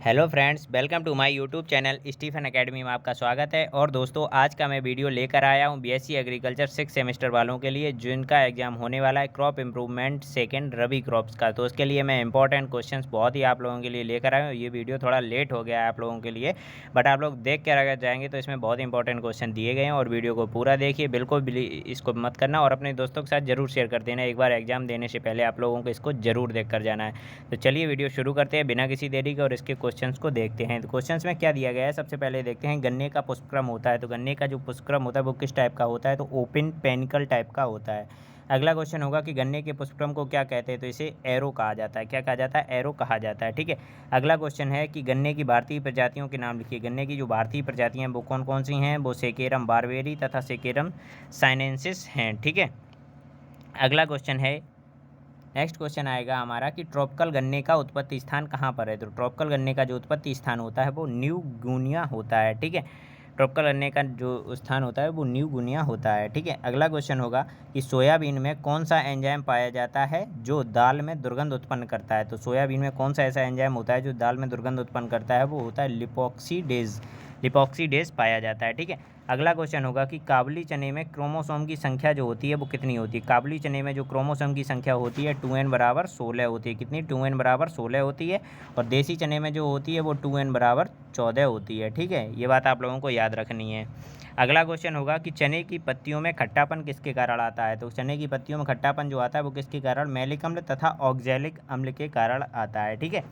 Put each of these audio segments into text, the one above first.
Hello friends, welcome to my YouTube channel Stephen academy में आपका स्वागत है। और दोस्तों, आज का मैं वीडियो लेकर आया हूं बीएससी एग्रीकल्चर 6 सेमेस्टर वालों के लिए, जिनका एग्जाम होने वाला है क्रॉप इम्प्रूवमेंट सेकंड रबी क्रॉप्स का। तो उसके लिए मैं इंपॉर्टेंट क्वेश्चंस बहुत ही आप लोगों के लिए लेकर आया हूँ। ये वीडियो थोड़ा लेट हो गया है आप लोगों के लिए, बट आप लोग देख कर अगर जाएंगे तो इसमें बहुत इंपॉर्टेंट क्वेश्चन दिए गए हैं। और वीडियो को पूरा देखिए, बिल्कुल भी इसको मत करना और अपने दोस्तों के साथ जरूर शेयर कर देना। एक बार एग्जाम देने से पहले आप लोगों को इसको जरूर देख कर जाना है। तो चलिए वीडियो शुरू करते हैं बिना किसी देरी के और इसके क्वेश्चंस को देखते हैं। तो क्वेश्चंस में क्या दिया गया है, सबसे पहले देखते हैं। गन्ने का पुष्पक्रम होता है, तो गन्ने का जो पुष्पक्रम होता है वो किस टाइप का होता है, तो ओपन पेनिकल टाइप का होता है। अगला क्वेश्चन होगा कि गन्ने के पुष्पक्रम को क्या कहते हैं, तो इसे एरो कहा जाता है। क्या कहा जाता है? एरो कहा जाता है। ठीक है। अगला क्वेश्चन है कि गन्ने की भारतीय प्रजातियों के नाम लिखिए। गन्ने की जो भारतीय प्रजातियां हैं वो कौन कौन सी हैं, वो सेकेरम बारबेरी तथा सेकेरम साइनेंसिस हैं। ठीक है। अगला क्वेश्चन है, नेक्स्ट क्वेश्चन आएगा हमारा कि ट्रॉपिकल गन्ने का उत्पत्ति स्थान कहाँ पर है। तो ट्रॉपिकल गन्ने का जो उत्पत्ति स्थान होता है वो न्यू गुनिया होता है। ठीक है। ट्रॉपिकल गन्ने का जो स्थान होता है वो न्यू गुनिया होता है। ठीक है। अगला क्वेश्चन होगा कि सोयाबीन में कौन सा एंजाइम पाया जाता है जो दाल में दुर्गंध उत्पन्न करता है। तो सोयाबीन में कौन सा ऐसा एंजाइम होता है जो दाल में दुर्गंध उत्पन्न करता है, वो होता है लिपोक्सीडेज। लिपोक्सीडेज पाया जाता है। ठीक है। अगला क्वेश्चन होगा कि काबुली चने में क्रोमोसोम की संख्या जो होती है वो कितनी होती है। काबुली चने में जो क्रोमोसोम की संख्या होती है 2n बराबर 16 होती है। कितनी? 2n बराबर 16 होती है। और देसी चने में जो होती है वो 2n बराबर 14 होती है। ठीक है। ये बात आप लोगों को याद रखनी है। अगला क्वेश्चन होगा कि चने की पत्तियों में खट्टापन किसके कारण आता है। तो चने की पत्तियों में खट्टापन जो आता है वो किसके कारण? मैलिक अम्ल तथा ऑक्जेलिक अम्ल के कारण आता है। ठीक है।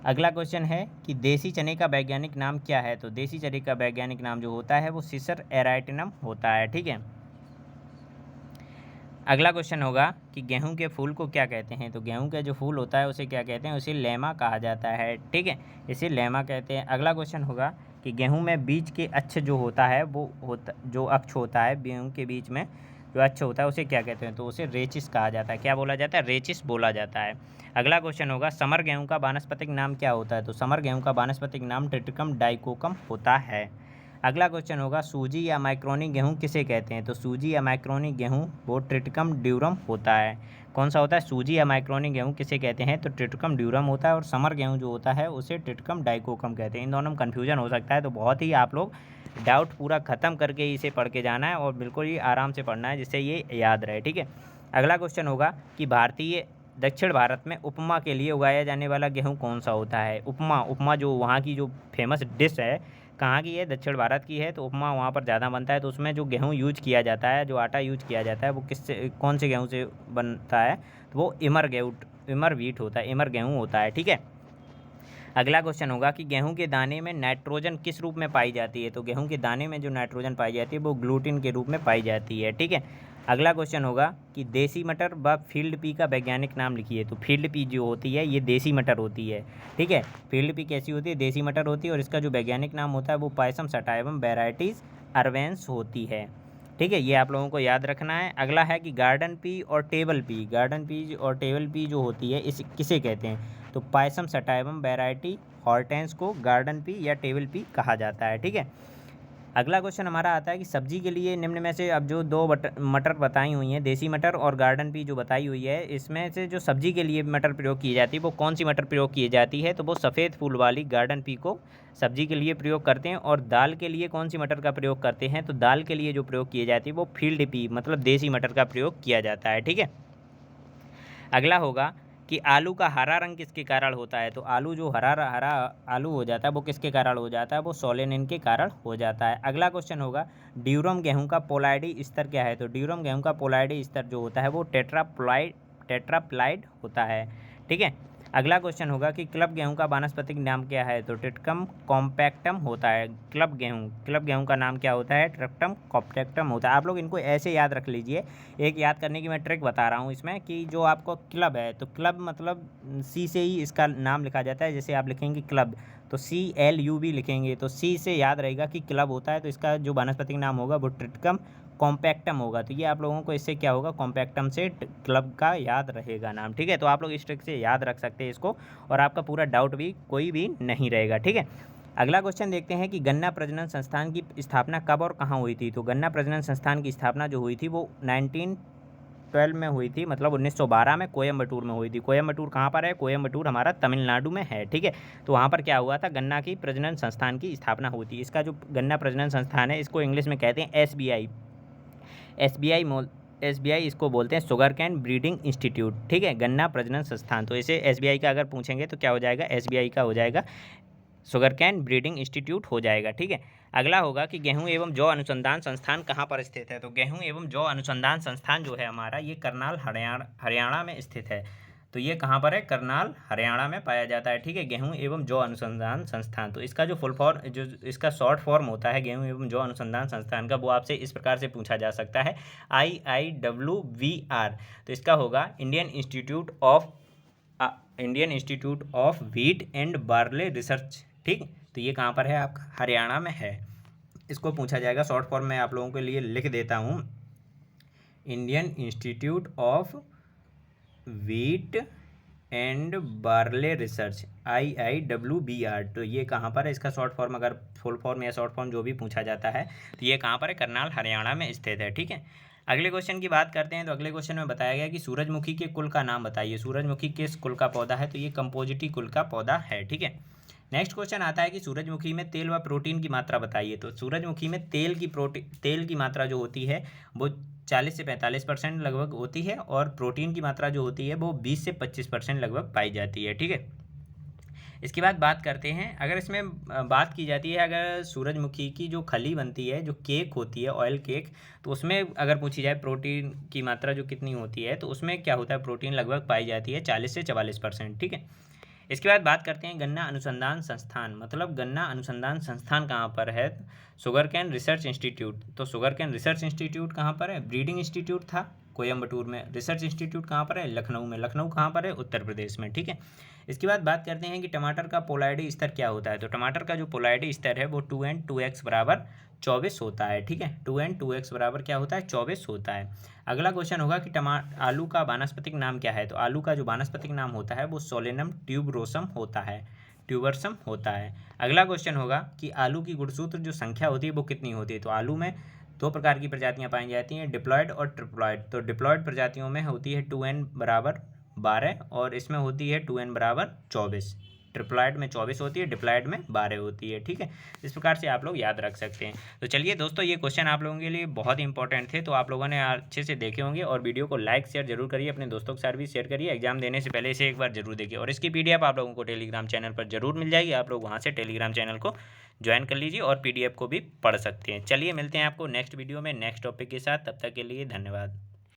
अगला क्वेश्चन है कि देसी चने का वैज्ञानिक नाम क्या है। तो देसी चने का वैज्ञानिक नाम जो होता है वो सिसर एराइटिनम होता है। ठीक है। अगला क्वेश्चन होगा कि गेहूं के फूल को क्या कहते हैं। तो गेहूं का जो फूल होता है उसे क्या कहते हैं? उसे लेमा कहा जाता है। ठीक है। इसे लेमा कहते हैं। अगला क्वेश्चन होगा कि गेहूं में बीज के अक्ष जो होता है वो होता जो अक्ष होता है गेहूं के बीच में जो अक्ष होता है उसे क्या कहते हैं। तो उसे रेचिस कहा जाता है। क्या बोला जाता है? रेचिस बोला जाता है। अगला क्वेश्चन होगा समर गेहूं का वानस्पतिक नाम क्या होता है। तो समर गेहूं का वानस्पतिक नाम ट्रिटिकम डाइकोकम होता है। अगला क्वेश्चन होगा सूजी या माइक्रोनी गेहूं किसे कहते हैं। तो सूजी या माइक्रोनी गेहूं वो ट्रिटिकम ड्यूरम होता है। कौन सा होता है? सूजी या माइक्रोनी गेहूं किसे कहते हैं, तो ट्रिटिकम ड्यूरम होता है। और समर गेहूं जो होता है उसे ट्रिटिकम डाइकोकम कहते हैं। इन दोनों में कन्फ्यूजन हो सकता है, तो बहुत ही आप लोग डाउट पूरा ख़त्म करके इसे पढ़ के जाना है और बिल्कुल ही आराम से पढ़ना है जिससे ये याद रहे। ठीक है। अगला क्वेश्चन होगा कि भारतीय दक्षिण भारत में उपमा के लिए उगाया जाने वाला गेहूं कौन सा होता है। उपमा उपमा जो वहाँ की जो फेमस डिश है, कहाँ की है? दक्षिण भारत की है। तो उपमा वहाँ पर ज़्यादा बनता है। तो उसमें जो गेहूँ यूज किया जाता है, जो आटा यूज किया जाता है वो किससे, कौन से गेहूँ से बनता है? तो वो इमर व्हीट होता है, इमर गेहूँ होता है। ठीक है। अगला क्वेश्चन होगा कि गेहूं के दाने में नाइट्रोजन किस रूप में पाई जाती है। तो गेहूं के दाने में जो नाइट्रोजन पाई जाती है वो ग्लूटिन के रूप में पाई जाती है। ठीक है। अगला क्वेश्चन होगा कि देसी मटर व फील्ड पी का वैज्ञानिक नाम लिखिए। तो फील्ड पी जो होती है ये देसी मटर होती है। ठीक है। फील्ड पी कैसी होती है? देसी मटर होती है। और इसका जो वैज्ञानिक नाम होता है वो पायसम सटाइवम वेराइटीज अर्वेंस होती है। ठीक है। ये आप लोगों को याद रखना है। अगला है कि गार्डन पी और टेबल पी, गार्डन पी और टेबल पी जो होती है इस किसे कहते हैं। तो पायसम सटाइवम वैरायटी हॉर्टेंस को गार्डन पी या टेबल पी कहा जाता है। ठीक है। अगला क्वेश्चन हमारा आता है कि सब्जी के लिए निम्न में से अब जो दो मटर बताई हुई हैं, देसी मटर और गार्डन पी जो बताई हुई है, इसमें से जो सब्जी के लिए मटर प्रयोग की जाती है वो कौन सी मटर प्रयोग की जाती है। तो वो सफ़ेद फूल वाली गार्डन पी को सब्जी के लिए प्रयोग करते हैं। और दाल के लिए कौन सी मटर का प्रयोग करते हैं। तो दाल के लिए जो प्रयोग की जाती है वो फील्ड पी मतलब देसी मटर का प्रयोग किया जाता है। ठीक है। अगला होगा कि आलू का हरा रंग किसके कारण होता है। तो आलू जो हरा हरा आलू हो जाता है वो किसके कारण हो जाता है, वो सोलेनिन के कारण हो जाता है। अगला क्वेश्चन होगा ड्यूरम गेहूं का पोलाइडी स्तर क्या है। तो ड्यूरम गेहूं का पोलाइडी स्तर जो होता है वो टेट्राप्लाइड होता है। ठीक है। अगला क्वेश्चन होगा कि क्लब गेहूं का वानस्पतिक नाम क्या है। तो ट्रिटिकम कॉम्पैक्टम होता है। क्लब गेहूं का नाम क्या होता है? ट्रिटिकम कॉम्पैक्टम होता है। आप लोग इनको ऐसे याद रख लीजिए। एक याद करने की मैं ट्रिक बता रहा हूँ इसमें कि जो आपको क्लब है, तो क्लब मतलब सी से ही इसका नाम लिखा जाता है। जैसे आप लिखेंगे क्लब तो CLUB लिखेंगे, तो सी से याद रहेगा कि क्लब होता है। तो इसका जो वानस्पतिक नाम होगा वो ट्रिटिकम कॉम्पैक्टम होगा। तो ये आप लोगों को इससे क्या होगा, कॉम्पैक्टम से क्लब का याद रहेगा नाम। ठीक है। तो आप लोग इस ट्रिक से याद रख सकते हैं इसको और आपका पूरा डाउट भी कोई भी नहीं रहेगा। ठीक है। अगला क्वेश्चन देखते हैं कि गन्ना प्रजनन संस्थान की स्थापना कब और कहाँ हुई थी। तो गन्ना प्रजनन संस्थान की स्थापना जो हुई थी वो 1912 में हुई थी, मतलब 1912 में कोयम्बटूर में हुई थी। कोयम्बटूर कहाँ पर है? कोयम्बटूर हमारा तमिलनाडु में है, ठीक है। तो वहाँ पर क्या हुआ था, गन्ना की प्रजनन संस्थान की स्थापना हुई थी। इसका जो गन्ना प्रजनन संस्थान है इसको इंग्लिश में कहते हैं SBI। SBI इसको बोलते हैं शुगर कैन ब्रीडिंग इंस्टीट्यूट, ठीक है, गन्ना प्रजनन संस्थान। तो इसे SBI का अगर पूछेंगे तो क्या हो जाएगा, SBI का हो जाएगा शुगर कैन ब्रीडिंग इंस्टीट्यूट हो जाएगा, ठीक है। अगला होगा कि गेहूं एवं जौ अनुसंधान संस्थान कहाँ पर स्थित है? तो गेहूं एवं जौ अनुसंधान संस्थान जो है हमारा, ये करनाल हरियाणा में स्थित है। तो ये कहाँ पर है? करनाल हरियाणा में पाया जाता है, ठीक है, गेहूं एवं जौ अनुसंधान संस्थान। तो इसका जो फुल फॉर्म, जो इसका शॉर्ट फॉर्म होता है गेहूं एवं जौ अनुसंधान संस्थान का, वो आपसे इस प्रकार से पूछा जा सकता है, IIWVR। तो इसका होगा Indian institute of wheat and barley research, ठीक। तो ये कहाँ पर है? आपका हरियाणा में है। इसको पूछा जाएगा, शॉर्ट फॉर्म में आप लोगों के लिए लिख देता हूँ, Indian institute of wheat and barley research, IIWVR। तो ये कहाँ पर है? इसका शॉर्ट फॉर्म, अगर फुल फॉर्म या शॉर्ट फॉर्म जो भी पूछा जाता है तो ये कहाँ पर है? करनाल हरियाणा में स्थित है, ठीक है। अगले क्वेश्चन की बात करते हैं। तो अगले क्वेश्चन में बताया गया कि सूरजमुखी के कुल का नाम बताइए। सूरजमुखी किस कुल का पौधा है? तो ये कंपोजिटी कुल का पौधा है, ठीक है। नेक्स्ट क्वेश्चन आता है कि सूरजमुखी में तेल व प्रोटीन की मात्रा बताइए। तो सूरजमुखी में तेल की मात्रा जो होती है वो 40 से 45% लगभग होती है, और प्रोटीन की मात्रा जो होती है वो 20 से 25% लगभग पाई जाती है, ठीक है। इसके बाद बात करते हैं, अगर इसमें बात की जाती है, अगर सूरजमुखी की जो खली बनती है, जो केक होती है, ऑयल केक, तो उसमें अगर पूछी जाए प्रोटीन की मात्रा जो कितनी होती है, तो उसमें क्या होता है, प्रोटीन लगभग पाई जाती है 40 से 44%, ठीक है। इसके बाद बात करते हैं गन्ना अनुसंधान संस्थान, मतलब गन्ना अनुसंधान संस्थान कहाँ पर है? Sugar cane research institute. तो शुगर कैन रिसर्च इंस्टीट्यूट कहाँ पर है? ब्रीडिंग इंस्टीट्यूट था कोयम्बटूर में। रिसर्च इंस्टीट्यूट कहाँ पर है? लखनऊ में। लखनऊ कहाँ पर है? उत्तर प्रदेश में, ठीक है। इसके बाद बात करते हैं कि टमाटर का पोलाइडी स्तर क्या होता है। तो टमाटर का जो पोलाइडी स्तर है वो 2n2x बराबर 24 होता है, ठीक है। 2n2x बराबर क्या होता है? 24 होता है। अगला क्वेश्चन होगा कि आलू का वानस्पतिक नाम क्या है। तो आलू का जो वानस्पतिक नाम होता है वो सोलेनम ट्यूबरोसम होता है, ट्यूबरसम होता है। अगला क्वेश्चन होगा कि आलू की गुणसूत्र जो संख्या होती है वो कितनी होती है। तो आलू में दो प्रकार की प्रजातियां पाई जाती हैं, डिप्लॉयड और ट्रिप्लॉयड। तो डिप्लॉयड प्रजातियों में होती है 2n बराबर 12 और इसमें होती है 2n बराबर 24। ट्रिप्लॉयड में 24 होती है, डिप्लॉयड में 12 होती है, ठीक है। इस प्रकार से आप लोग याद रख सकते हैं। तो चलिए दोस्तों, ये क्वेश्चन आप लोगों के लिए बहुत इंपॉर्टेंट थे, तो आप लोगों ने अच्छे से देखे होंगे, और वीडियो को लाइक शेयर जरूर करिए, अपने दोस्तों के साथ भी शेयर करिए। एग्जाम देने से पहले इसे एक बार जरूर देखिए, और इसकी PDF आप लोगों को टेलीग्राम चैनल पर जरूर मिल जाएगी। आप लोग वहाँ से टेलीग्राम चैनल को ज्वाइन कर लीजिए और PDF को भी पढ़ सकते हैं। चलिए मिलते हैं आपको नेक्स्ट वीडियो में नेक्स्ट टॉपिक के साथ, तब तक के लिए धन्यवाद।